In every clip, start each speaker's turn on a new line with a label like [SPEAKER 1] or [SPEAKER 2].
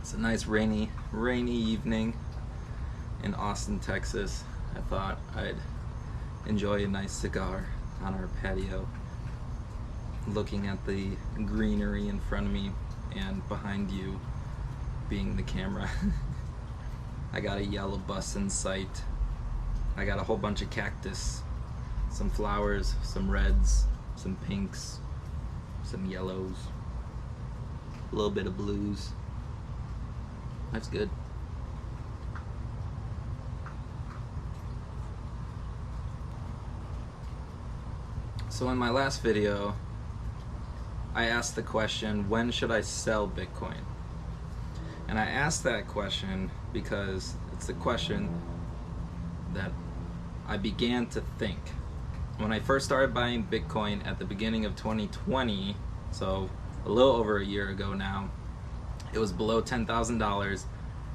[SPEAKER 1] It's a nice rainy evening in Austin, Texas. I thought I'd enjoy a nice cigar on our patio, looking at the greenery in front of me and behind you being the camera. I got a yellow bus in sight. I got a whole bunch of cactus, some flowers, some reds, some pinks, some yellows, a little bit of blues. That's good. So in my last video, I asked the question, when should I sell Bitcoin? And I asked that question because it's the question that I began to think. When I first started buying Bitcoin at the beginning of 2020, so a little over a year ago now, it was below $10,000,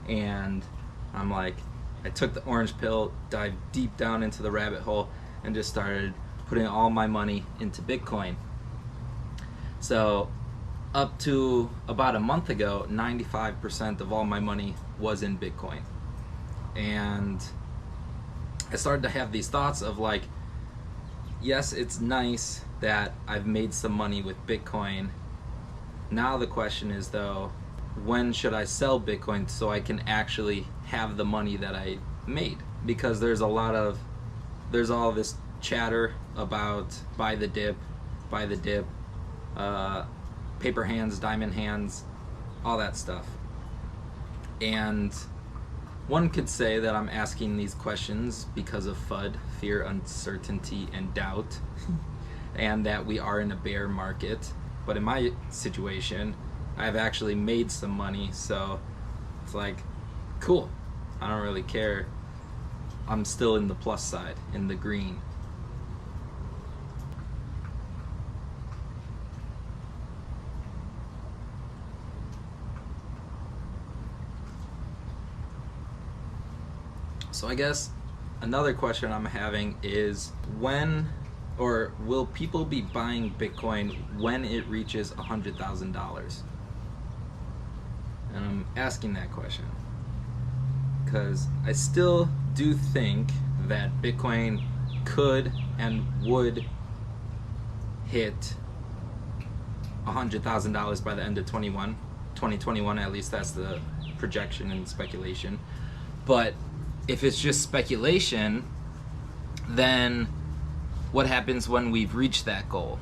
[SPEAKER 1] and I'm like, I took the orange pill, dived deep down into the rabbit hole, and just started putting all my money into Bitcoin. So up to about a month ago, 95% of all my money was in Bitcoin. And I started to have these thoughts of like, yes, it's nice that I've made some money with Bitcoin. Now the question is though, when should I sell Bitcoin so I can actually have the money that I made? Because there's all this chatter about buy the dip, paper hands, diamond hands, all that stuff. And one could say that I'm asking these questions because of FUD, fear, uncertainty, and doubt, and that we are in a bear market. But in my situation, I've actually made some money, so it's like, cool, I don't really care. I'm still in the plus side, in the green. So I guess another question I'm having is, when or will people be buying Bitcoin when it reaches $100,000? And I'm asking that question because I still do think that Bitcoin could and would hit $100,000 by the end of 2021, at least that's the projection and speculation. But if it's just speculation, then what happens when we've reached that goal?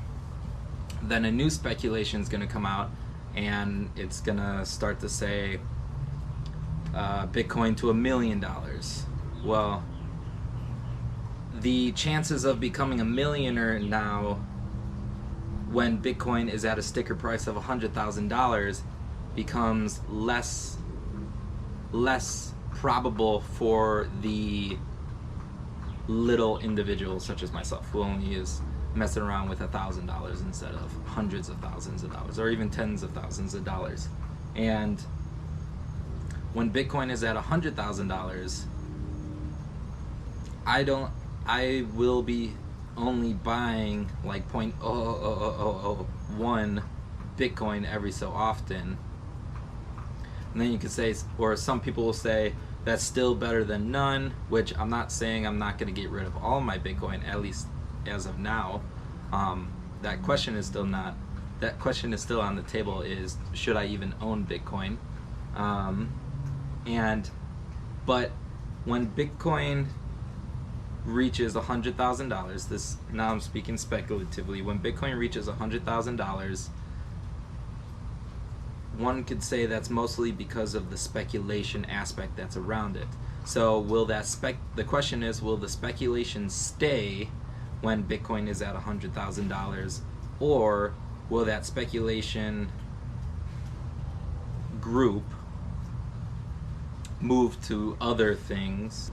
[SPEAKER 1] Then a new speculation is going to come out, and it's going to start to say Bitcoin to $1 million. Well, the chances of becoming a millionaire now when Bitcoin is at a sticker price of $100,000 becomes less probable for the little individual such as myself, who only is messing around with $1,000 instead of hundreds of thousands of dollars, or even tens of thousands of dollars. And when Bitcoin is at $100,000, I will be only buying like 0.00001 Bitcoin every so often. And then you could say, or some people will say, that's still better than none, which I'm not saying I'm not going to get rid of all my Bitcoin, at least as of now. That question is still on the table, is should I even own Bitcoin? But when Bitcoin reaches $100,000, this, now I'm speaking speculatively, when Bitcoin reaches $100,000, one could say that's mostly because of the speculation aspect that's around it. So will the question is, will the speculation stay when Bitcoin is at $100,000, or will that speculation group move to other things?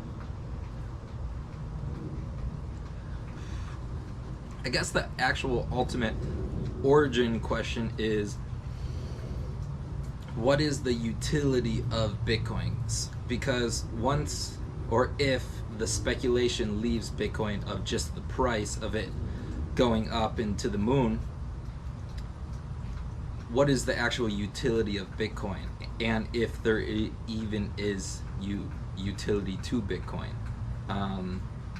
[SPEAKER 1] I guess the actual ultimate origin question is, what is the utility of Bitcoins? Because once, or if the speculation leaves Bitcoin of just the price of it going up into the moon, what is the actual utility of Bitcoin, and if there even is utility to Bitcoin.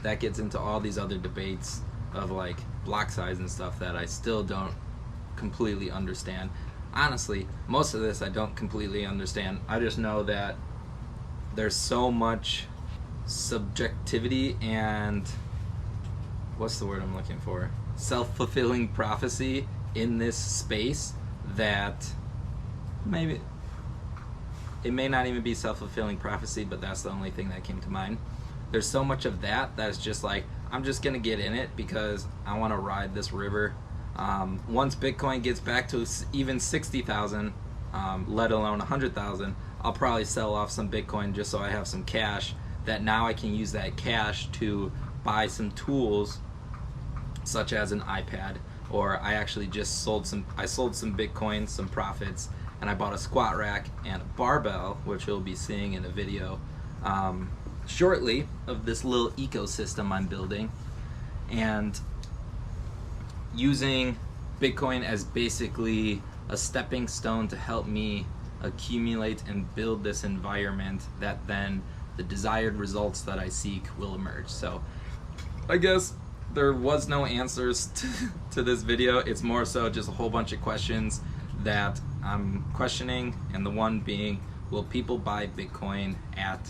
[SPEAKER 1] That gets into all these other debates of like block size and stuff that I still don't completely understand. Honestly, most of this I don't completely understand. I just know that there's so much subjectivity and what's the word I'm looking for? Self-fulfilling prophecy in this space that maybe it may not even be self-fulfilling prophecy, but that's the only thing that came to mind. There's so much of that that's just like, I'm just gonna get in it because I want to ride this river. Once Bitcoin gets back to even 60,000, let alone 100,000, I'll probably sell off some Bitcoin just so I have some cash that now I can use that cash to buy some tools such as an iPad, or I actually just sold some Bitcoin, some profits, and I bought a squat rack and a barbell, which you'll be seeing in a video shortly, of this little ecosystem I'm building, and using Bitcoin as basically a stepping stone to help me accumulate and build this environment that then the desired results that I seek will emerge. So I guess there was no answers to this video. It's more so just a whole bunch of questions that I'm questioning, and the one being, will people buy Bitcoin at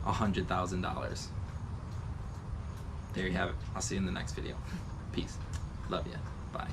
[SPEAKER 1] $100,000? There you have it. I'll see you in the next video. Peace. Love ya. Bye.